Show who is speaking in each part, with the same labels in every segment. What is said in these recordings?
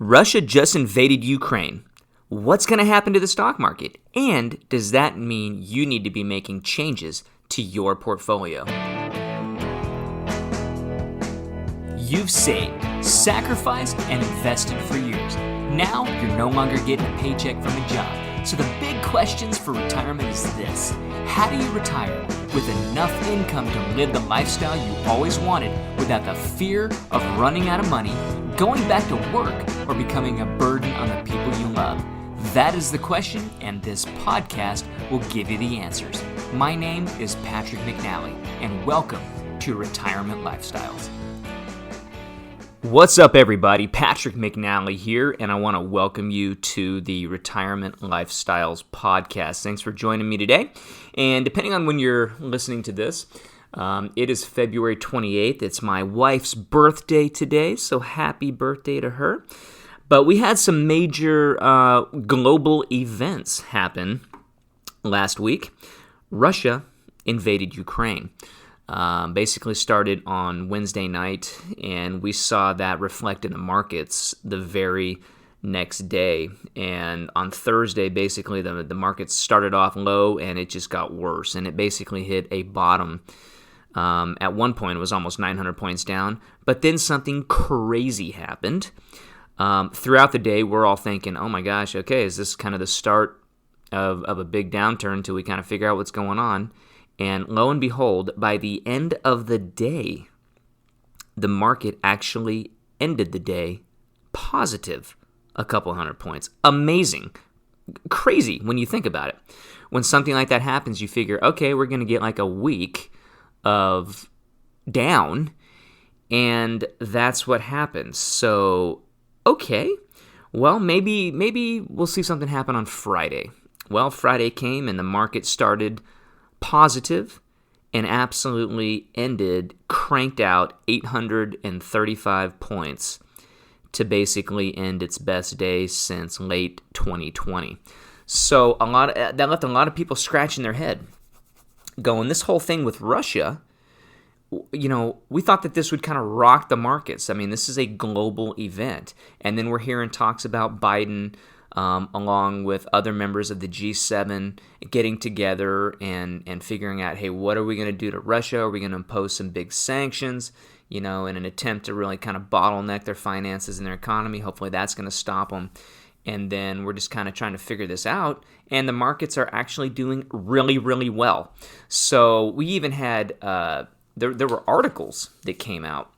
Speaker 1: Russia just invaded Ukraine. What's going to happen to the stock market? And does that mean you need to be making changes to your portfolio? You've saved, sacrificed, and invested for years. Now you're no longer getting a paycheck from a job. So the big questions for retirement is this. How do you retire with enough income to live the lifestyle you always wanted without the fear of running out of money, going back to work, or becoming a burden on the people you love? That is the question, and this podcast will give you the answers. My name is Patrick McNally, and welcome to Retirement Lifestyles. What's up, everybody? Patrick McNally here, and I want to welcome you to the Retirement Lifestyles podcast. Thanks for joining me today. And depending on when you're listening to this, it is February 28th. It's my wife's birthday today, so happy birthday to her. But we had some major global events happen last week. Russia invaded Ukraine. Basically started on Wednesday night, and we saw that reflect in the markets the very next day. And on Thursday, basically, the markets started off low, and it just got worse. And it basically hit a bottom. At one point, it was almost 900 points down. But then something crazy happened. Throughout the day, we're all thinking, oh my gosh, okay, is this kind of the start of a big downturn until we kind of figure out what's going on? And lo and behold, by the end of the day, the market actually ended the day positive a couple hundred points. Amazing. Crazy when you think about it. When something like that happens, you figure, okay, we're going to get like a week of down, and that's what happens. So, okay, well, maybe we'll see something happen on Friday. Well, Friday came, and the market started positive and absolutely cranked out 835 points to basically end its best day since late 2020. So that left a lot of people scratching their head, going, this whole thing with Russia, we thought that this would kind of rock the markets. I mean, this is a global event. And then we're hearing talks about Biden along with other members of the G7 getting together and figuring out, hey, what are we going to do to Russia? Are we going to impose some big sanctions, in an attempt to really kind of bottleneck their finances and their economy? Hopefully that's going to stop them. And then we're just kind of trying to figure this out. And the markets are actually doing really, really well. So we even had, there were articles that came out,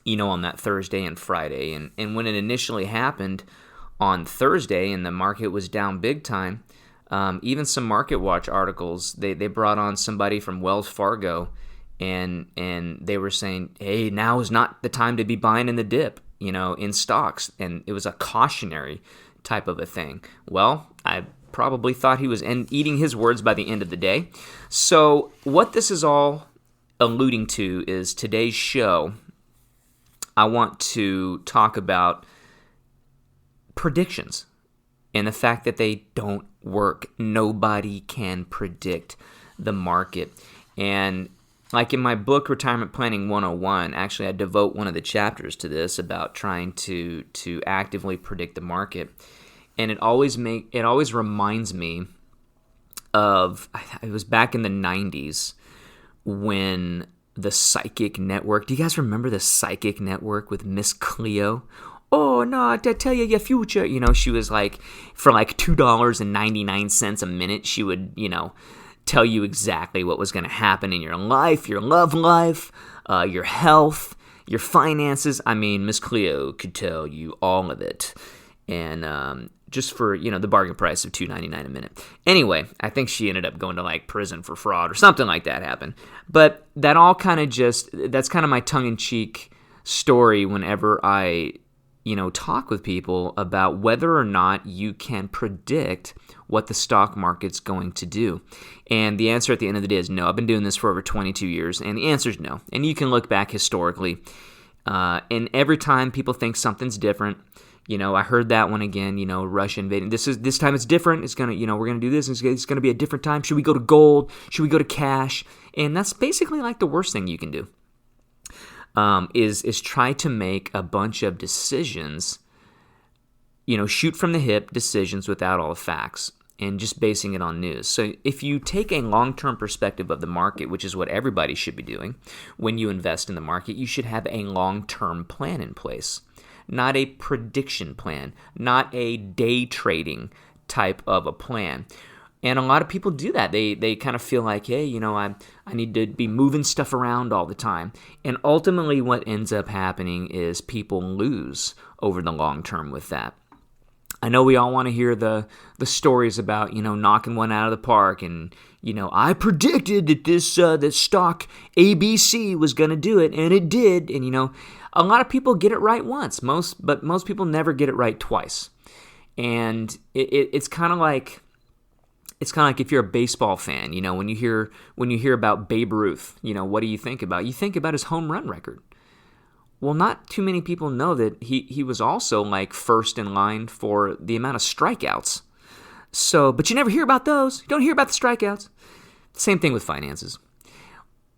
Speaker 1: on that Thursday and Friday. And when it initially happened, on Thursday, and the market was down big time, even some Market Watch articles, they brought on somebody from Wells Fargo, and they were saying, hey, now is not the time to be buying in the dip, in stocks. And it was a cautionary type of a thing. Well, I probably thought he was eating his words by the end of the day. So what this is all alluding to is today's show, I want to talk about predictions and the fact that they don't work. Nobody can predict the market. And like in my book, Retirement Planning 101, actually I devote one of the chapters to this about trying to actively predict the market. And it always reminds me of, it was back in the 90s when the Psychic Network, do you guys remember the Psychic Network with Miss Cleo? Oh, no, I tell you your future. She was like, for like $2.99 a minute, she would, tell you exactly what was going to happen in your life, your love life, your health, your finances. I mean, Miss Cleo could tell you all of it. And just for, the bargain price of $2.99 a minute. Anyway, I think she ended up going to like prison for fraud or something like that happened. But that all kind of that's kind of my tongue-in-cheek story whenever I talk with people about whether or not you can predict what the stock market's going to do. And the answer at the end of the day is no. I've been doing this for over 22 years, and the answer is no. And you can look back historically, and every time people think something's different, I heard that one again, Russia invading. This time it's different. It's going to, we're going to do this. It's going to be a different time. Should we go to gold? Should we go to cash? And that's basically like the worst thing you can do. Is try to make a bunch of decisions shoot from the hip decisions without all the facts and just basing it on news. So if you take a long-term perspective of the market, which is what everybody should be doing when you invest in the market, you should have a long-term plan in place, not a prediction plan, not a day trading type of a plan. And a lot of people do that. They kind of feel like, hey, I need to be moving stuff around all the time. And ultimately what ends up happening is people lose over the long term with that. I know we all want to hear the stories about, knocking one out of the park and, I predicted that this stock ABC was going to do it, and it did. And, a lot of people get it right once, but most people never get it right twice. And it's kind of like if you're a baseball fan, when you hear about Babe Ruth, what do you think about? You think about his home run record. Well, not too many people know that he was also like first in line for the amount of strikeouts. So, but you never hear about those. You don't hear about the strikeouts. Same thing with finances.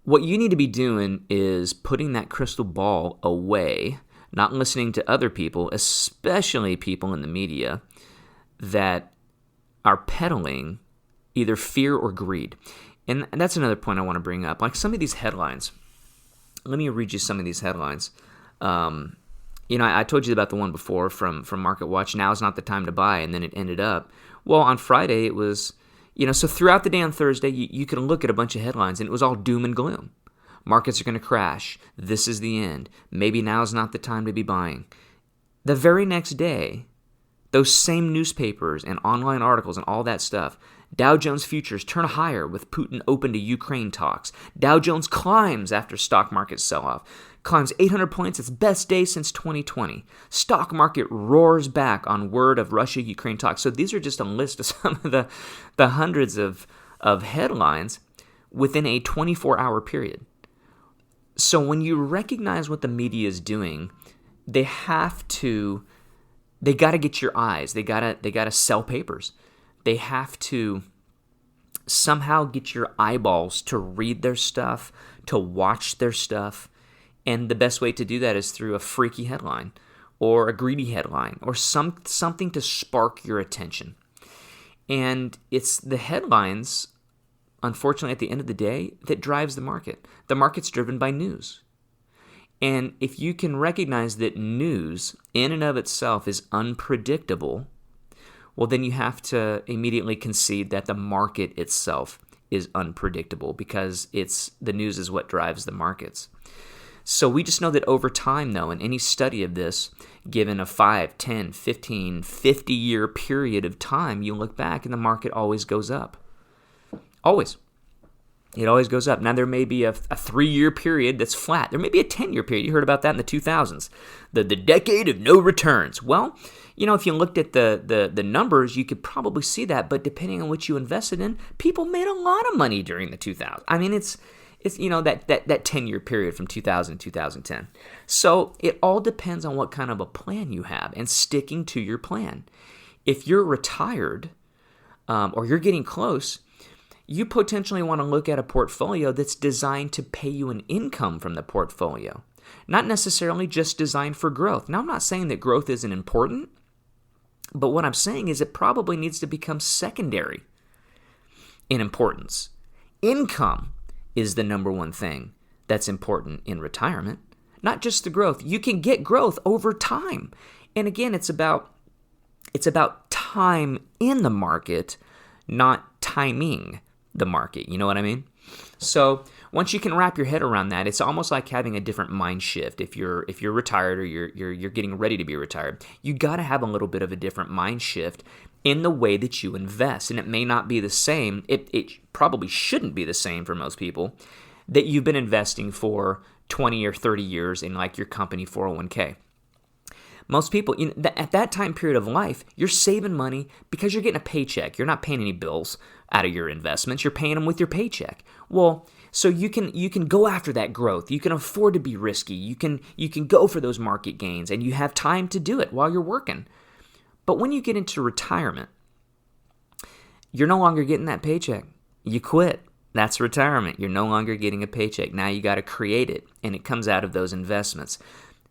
Speaker 1: What you need to be doing is putting that crystal ball away, not listening to other people, especially people in the media that are peddling either fear or greed. And that's another point I want to bring up. Like some of these headlines. Let me read you some of these headlines. I told you about the one before from Market Watch. Now is not the time to buy, and then it ended up. Well, on Friday it was, so throughout the day on Thursday, you can look at a bunch of headlines, and it was all doom and gloom. Markets are going to crash. This is the end. Maybe now is not the time to be buying. The very next day, those same newspapers and online articles and all that stuff, Dow Jones futures turn higher with Putin open to Ukraine talks. Dow Jones climbs after stock market sell-off. Climbs 800 points, its best day since 2020. Stock market roars back on word of Russia-Ukraine talks. So these are just a list of some of the hundreds of headlines within a 24-hour period. So when you recognize what the media is doing, they got to get your eyes. They got to sell papers. They have to somehow get your eyeballs to read their stuff, to watch their stuff. And the best way to do that is through a freaky headline or a greedy headline or something to spark your attention. And it's the headlines, unfortunately, at the end of the day, that drives the market. The market's driven by news. And if you can recognize that news in and of itself is unpredictable, well, then you have to immediately concede that the market itself is unpredictable because the news is what drives the markets. So we just know that over time, though, in any study of this, given a 5, 10, 15, 50-year period of time, you look back and the market always goes up. Always. It always goes up. Now, there may be a 3-year period that's flat. There may be a 10-year period. You heard about that in the 2000s. The decade of no returns. Well, if you looked at the numbers, you could probably see that. But depending on what you invested in, people made a lot of money during the 2000s. I mean, it's that 10-year period from 2000 to 2010. So it all depends on what kind of a plan you have and sticking to your plan. If you're retired or you're getting close, you potentially want to look at a portfolio that's designed to pay you an income from the portfolio, not necessarily just designed for growth. Now, I'm not saying that growth isn't important, but what I'm saying is it probably needs to become secondary in importance. Income is the number one thing that's important in retirement, not just the growth. You can get growth over time. And again, it's about time in the market, not timing the market. You know what I mean? So once you can wrap your head around that, it's almost like having a different mind shift. If you're retired or you're getting ready to be retired, you got to have a little bit of a different mind shift in the way that you invest. And it may not be the same. It probably shouldn't be the same for most people that you've been investing for 20 or 30 years in like your company 401k. Most people, at that time period of life, you're saving money because you're getting a paycheck. You're not paying any bills out of your investments. You're paying them with your paycheck. Well, so you can go after that growth. You can afford to be risky. You can go for those market gains, and you have time to do it while you're working. But when you get into retirement, you're no longer getting that paycheck. You quit. That's retirement. You're no longer getting a paycheck. Now you got to create it, and it comes out of those investments.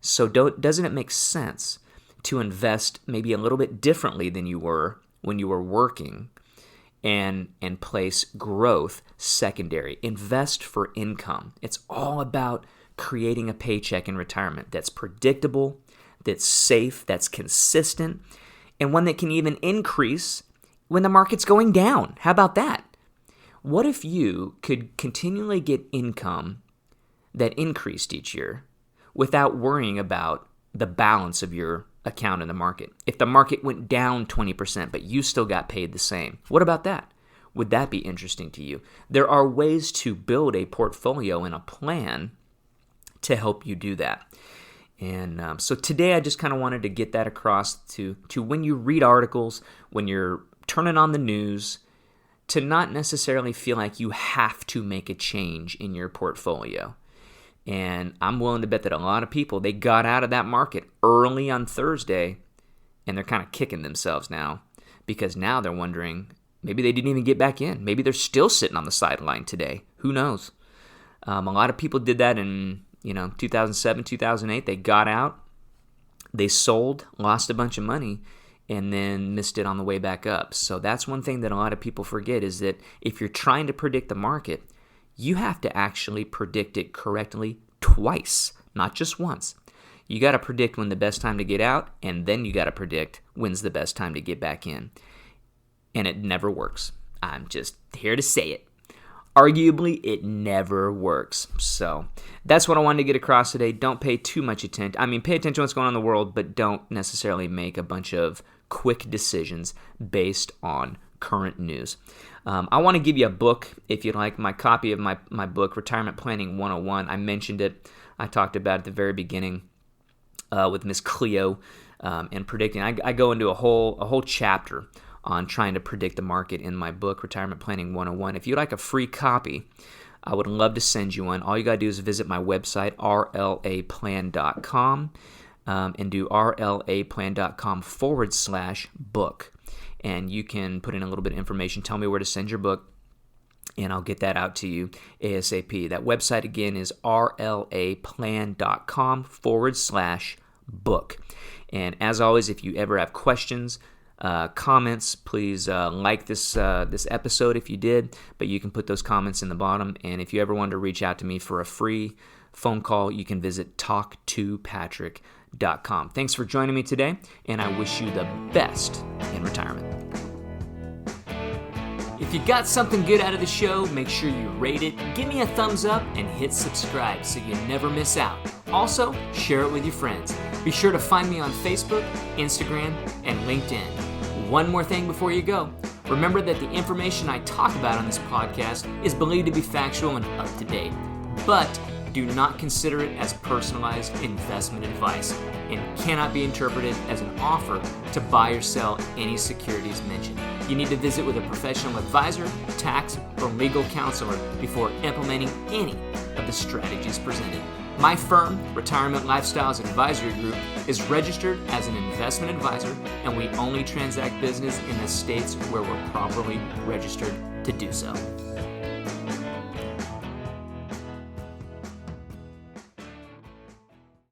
Speaker 1: So doesn't it make sense to invest maybe a little bit differently than you were when you were working, and place growth secondary. Invest for income. It's all about creating a paycheck in retirement that's predictable, that's safe, that's consistent, and one that can even increase when the market's going down. How about that? What if you could continually get income that increased each year without worrying about the balance of your account in the market? If the market went down 20%, but you still got paid the same, what about that? Would that be interesting to you? There are ways to build a portfolio and a plan to help you do that. And so today I just kind of wanted to get that across to when you read articles, when you're turning on the news, to not necessarily feel like you have to make a change in your portfolio. And I'm willing to bet that a lot of people, they got out of that market early on Thursday, and they're kind of kicking themselves now, because now they're wondering, maybe they didn't even get back in. Maybe they're still sitting on the sideline today. Who knows? A lot of people did that in 2007, 2008. They got out, they sold, lost a bunch of money, and then missed it on the way back up. So that's one thing that a lot of people forget, is that if you're trying to predict the market, you have to actually predict it correctly twice, not just once. You got to predict when the best time to get out, and then you got to predict when's the best time to get back in. And it never works. I'm just here to say it. Arguably, it never works. So that's what I wanted to get across today. Don't pay too much attention. Pay attention to what's going on in the world, but don't necessarily make a bunch of quick decisions based on current news. I want to give you a book, if you'd like, my copy of my book, Retirement Planning 101. I mentioned it. I talked about it at the very beginning with Miss Cleo and predicting. I go into a whole chapter on trying to predict the market in my book, Retirement Planning 101. If you'd like a free copy, I would love to send you one. All you got to do is visit my website, rlaplan.com, and do rlaplan.com/book. And you can put in a little bit of information, tell me where to send your book, and I'll get that out to you ASAP. That website again is rlaplan.com/book. And as always, if you ever have questions, comments, please like this episode if you did, but you can put those comments in the bottom. And if you ever want to reach out to me for a free phone call, you can visit talktopatrick.com. Thanks for joining me today, and I wish you the best in retirement. If you got something good out of the show, make sure you rate it, give me a thumbs up, and hit subscribe so you never miss out. Also, share it with your friends. Be sure to find me on Facebook, Instagram, and LinkedIn. One more thing before you go. Remember that the information I talk about on this podcast is believed to be factual and up to date, but do not consider it as personalized investment advice and cannot be interpreted as an offer to buy or sell any securities mentioned. You need to visit with a professional advisor, tax, or legal counselor before implementing any of the strategies presented. My firm, Retirement Lifestyles Advisory Group, is registered as an investment advisor, and we only transact business in the states where we're properly registered to do so.